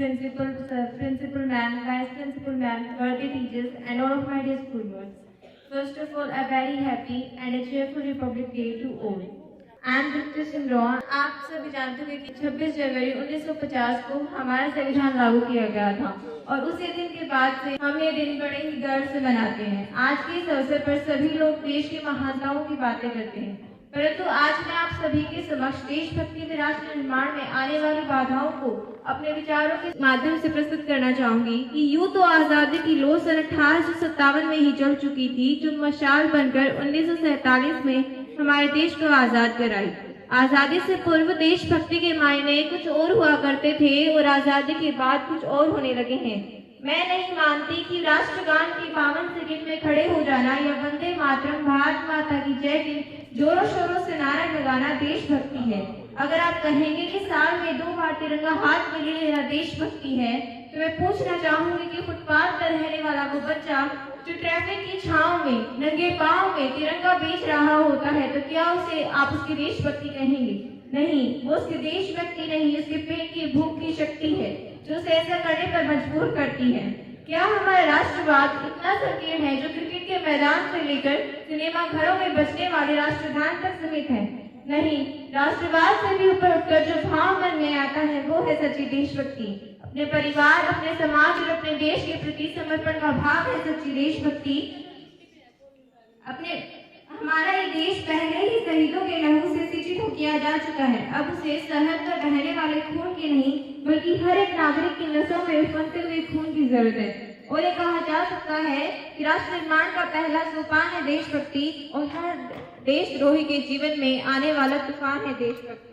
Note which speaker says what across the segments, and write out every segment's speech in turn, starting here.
Speaker 1: principal, sir, principal ma'am, vice principal ma'am, worthy teachers, and all of my dear schoolmates. First of all, a very happy and a cheerful Republic Day to all. I am Dr. Simran. आप सभी जानते होंगे कि 26 जनवरी 1950 को हमारा संविधान लागू किया गया था और उसी दिन के बाद से हम ये दिन बड़े ही गर्व से मनाते हैं। आज के इस अवसर पर सभी लोग देश की महानताओं की बातें करते हैं, परंतु आज मैं आप सभी के समक्ष देशभक्ति व राष्ट्र निर्माण में आने वाली बाधाओं को अपने विचारों के माध्यम से प्रस्तुत करना चाहूंगी कि यूं तो आजादी की लौ सन 1857 में ही जल चुकी थी, जो मशाल बनकर 1947 में हमारे देश को आजाद कराई। आजादी से पूर्व देशभक्ति के मायने कुछ और हुआ करते थे और आजादी के बाद कुछ और होने लगे हैं। मैं नहीं मानती कि राष्ट्रगान की 52 सेकंड में खड़े हो जाना या वंदे मातरम, भारत माता की जय के जोरों शोरों से नारा लगाना देशभक्ति है। अगर आप कहेंगे कि साल में 2 बार तिरंगा हाथ में ले लेना देशभक्ति है, तो मैं पूछना चाहूंगी कि फुटपाथ पर रहने वाला वो बच्चा जो ट्रैफिक की छांव में नंगे पांव में तिरंगा बेच रहा होता है, तो क्या उसे आप उसकी देशभक्ति कहेंगे? नहीं, वो उसकी देशभक्ति नहीं, उसके पेट की भूख की शक्ति है जो उसे ऐसा करने पर मजबूर करती है। क्या हमारा राष्ट्रवाद इतना संकीर्ण है जो क्रिकेट के मैदान से लेकर सिनेमा घरों में बजने वाले राष्ट्रगान तक सीमित है? नहीं, राष्ट्रवाद से भी ऊपर उठकर जो भाव मन में आता है वो है सच्ची देशभक्ति। अपने परिवार, अपने समाज और अपने देश के प्रति समर्पण का भाव है सच्ची देशभक्ति। हमारा ये देश पहले ही शहीदों के लहू से सिंचित हो किया जा चुका है। अब उसे सरहद पर बहने वाले खून की नहीं बल्कि हर एक नागरिक की नसों में उफनते हुए खून की जरूरत है। और ये कहा जा सकता है कि राष्ट्र निर्माण का पहला सोपान है देशभक्ति और हर देशद्रोही के जीवन में आने वाला तूफान है देशभक्ति,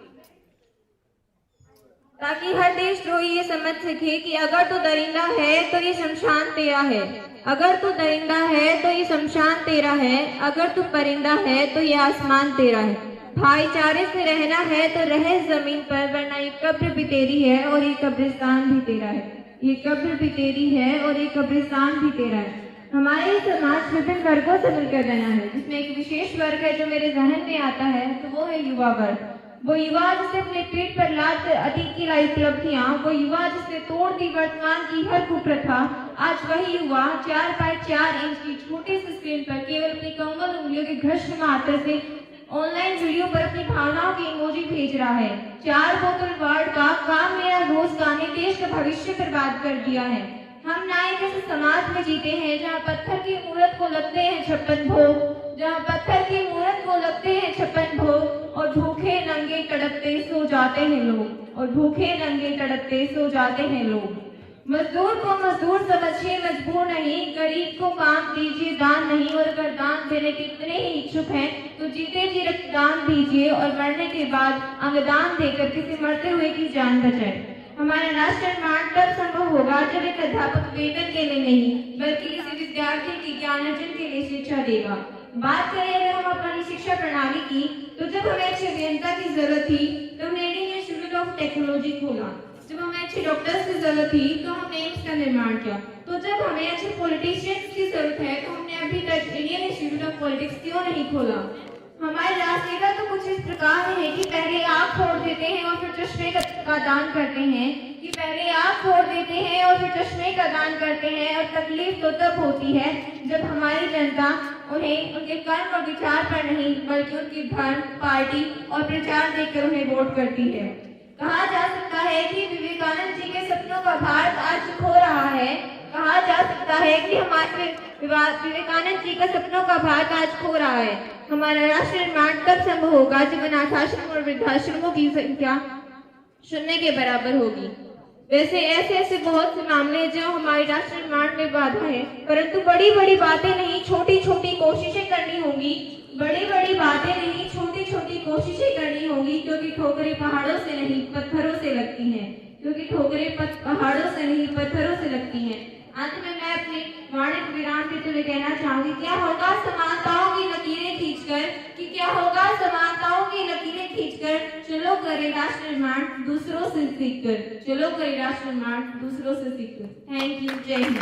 Speaker 1: ताकि हर देशद्रोही ये समझ सके कि अगर तू दरिंदा है तो ये शमशान तेरा है, अगर तू दरिंदा है तो ये शमशान तेरा है, अगर तू परिंदा है तो ये आसमान तेरा है। भाईचारे से रहना है तो रह जमीन पर, वरना ये कब्र भी तेरी है और ये कब्रिस्तान भी तेरा है। ये कब्र भी तेरी है और ये कब्रिस्तान भी तेरा है। हमारे समाज विभिन्न वर्गों से मिलकर बना है, जिसमें एक विशेष वर्ग है जो मेरे जहन में आता है, तो वो है युवा वर्ग। वो युवा जिसने अपने पेट पर लाद कर अतीत की लाई उपलब्धियां, वो युवा जिसने तोड़ दी वर्तमान की हर कुप्रथा। आज वही युवा 4x4 इंच की छोटी सी स्क्रीन पर केवल अपनी कोमल उंगलियों के घर्षण मात्र से ऑनलाइन वीडियो पर अपनी भावनाओं की इमोजी भेज रहा है। 4 बोतल वर्ड का काम मेरा रोज का ने देश का भविष्य बर्बाद कर दिया है। हम ना एक ऐसे समाज में जीते हैं जहाँ पत्थर की मूर्त को लगते हैं 56 भोग, जहाँ पत्थर की मूर्त को लगते हैं 56 भोग और भूखे नंगे तड़पते सो जाते हैं लोग, और भूखे नंगे तड़पते सो जाते हैं लोग। मजदूर को मजदूर समझिए, मजबूर नहीं। गरीब को काम दीजिए, दान नहीं। और अगर दान देने के इतने ही इच्छुक हैं तो जीते जी रक्तदान दीजिए और मरने के बाद अंगदान देकर किसी मरते हुए की जान बचाए। हमारा राष्ट्र निर्माण तब संभव होगा जब एक अध्यापक वेतन के लिए नहीं बल्कि किसी विद्यार्थी की ज्ञान अर्जन के लिए शिक्षा देगा। बात करें अगर हम अपनी शिक्षा प्रणाली की, तो जब हमें अच्छे अभियंता की जरूरत थी तो हमने इंडियन इंस्टीट्यूट ऑफ टेक्नोलॉजी खोला। जब हमें अच्छे डॉक्टर्स की जरूरत थी तो हमने एम्स का निर्माण किया। तो जब हमें अच्छे पॉलिटिशियंस की जरूरत है तो हमने अभी तक इंडियन इंस्टीट्यूट ऑफ पॉलिटिक्स क्यों नहीं खोला? हमारे राष्ट्रीयता तो कुछ इस प्रकार है कि पहले आग फोड़ देते हैं और फिर चश्मे का दान करते हैं, कि पहले आग फोड़ देते हैं और फिर चश्मे का दान करते हैं। और तकलीफ तो तब होती है जब हमारी जनता उन्हें उनके कर्म और विचार पर नहीं बल्कि उनकी धर्म, पार्टी और प्रचार देखकर उन्हें वोट करती है। कहा जा सकता है कि विवेकानंद जी के सपनों का भारत आज खो रहा है। कहा जा सकता है कि हमारे विवेकानंद जी का सपनों का भारत आज खो रहा है। हमारा राष्ट्र निर्माण तब संभव होगा जब अनाथाश्रम और वृद्धाश्रमों की संख्या 0 के बराबर होगी। वैसे ऐसे बहुत से मामले हैं जो हमारे राष्ट्र निर्माण में बाधा है, परंतु बड़ी बड़ी बातें नहीं, छोटी छोटी कोशिशें करनी होंगी। बड़ी बड़ी बातें नहीं, छोटी छोटी कोशिशें करनी होंगी, क्योंकि ठोकरें पहाड़ों से नहीं पत्थरों से लगती हैं, क्योंकि ठोकरें पहाड़ों से नहीं पत्थरों से लगती हैं। अंत में मैं अपने वाणिज्य विराम देते हुए कहना चाहूंगी, क्या होगा समानताओं की लकीरें खींचकर, कि क्या होगा समानताओं की लकीरें खींचकर, चलो करें राष्ट्र निर्माण दूसरों से सीखकर, चलो करें राष्ट्र निर्माण दूसरों से सीखकर। Thank you. जय हिंद।